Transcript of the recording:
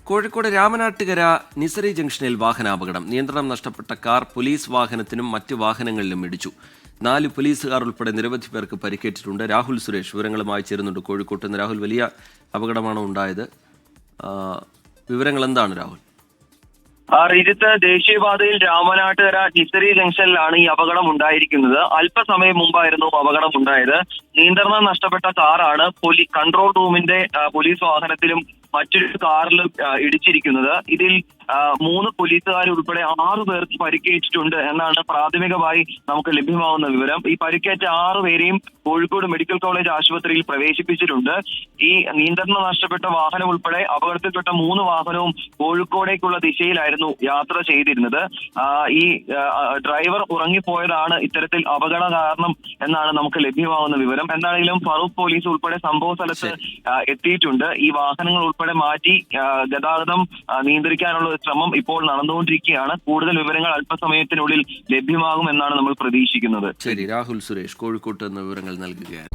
കോഴിക്കോട് രാമനാട്ടുകര നിസറി ജംഗ്ഷനിൽ വാഹനാപകടം. നിയന്ത്രണം നഷ്ടപ്പെട്ട കാർ പോലീസ് വാഹനത്തിനും മറ്റ് വാഹനങ്ങളിലും ഇടിച്ചു. 4 പോലീസുകാർ ഉൾപ്പെടെ നിരവധി പേർക്ക് പരിക്കേറ്റിട്ടുണ്ട്. രാഹുൽ സുരേഷ് വിവരങ്ങളുമായി ചേരുന്നുണ്ട് കോഴിക്കോട്ട് നിന്ന്. രാഹുൽ, വലിയ അപകടമാണോ ഉണ്ടായത്? വിവരങ്ങൾ എന്താണ് രാഹുൽ? റിജിത്ത്, ദേശീയപാതയിൽ രാമനാട്ടുകര നിസറി ജംഗ്ഷനിലാണ് ഈ അപകടം ഉണ്ടായിരിക്കുന്നത്. അല്പസമയം മുമ്പായിരുന്നു അപകടം ഉണ്ടായത്. നിയന്ത്രണം നഷ്ടപ്പെട്ട കാറാണ് കൺട്രോൾ റൂമിന്റെ പോലീസ് വാഹനത്തിലും മറ്റൊരു കാറിലും ഇടിച്ചിരിക്കുന്നത്. ഇതിൽ 3 പോലീസുകാർ ഉൾപ്പെടെ 6 പേർക്ക് പരിക്കേറ്റിട്ടുണ്ട് എന്നാണ് പ്രാഥമികമായി നമുക്ക് ലഭ്യമാവുന്ന വിവരം. ഈ പരിക്കേറ്റ 6 പേരെയും കോഴിക്കോട് മെഡിക്കൽ കോളേജ് ആശുപത്രിയിൽ പ്രവേശിപ്പിച്ചിട്ടുണ്ട്. ഈ നിയന്ത്രണം നഷ്ടപ്പെട്ട വാഹനം ഉൾപ്പെടെ അപകടത്തിൽപ്പെട്ട 3 വാഹനവും കോഴിക്കോടേക്കുള്ള ദിശയിലായിരുന്നു യാത്ര ചെയ്തിരുന്നത്. ഈ ഡ്രൈവർ ഉറങ്ങിപ്പോയതാണ് ഇത്തരത്തിൽ അപകട കാരണം എന്നാണ് നമുക്ക് ലഭ്യമാവുന്ന വിവരം. എന്താണെങ്കിലും ഫറൂഖ് പോലീസ് ഉൾപ്പെടെ സംഭവ സ്ഥലത്ത് എത്തിയിട്ടുണ്ട്. ഈ വാഹനങ്ങൾ ഉൾപ്പെടെ മാറ്റി ഗതാഗതം നിയന്ത്രിക്കാനുള്ള ശ്രമം ഇപ്പോൾ നടന്നുകൊണ്ടിരിക്കുകയാണ്. കൂടുതൽ വിവരങ്ങൾ അല്പസമയത്തിനുള്ളിൽ ലഭ്യമാകുമെന്നാണ് നമ്മൾ പ്രതീക്ഷിക്കുന്നത്. ശരി, രാഹുൽ സുരേഷ് കോഴിക്കോട്ട് നിന്ന് വിവരങ്ങൾ നൽകുകയാണ്.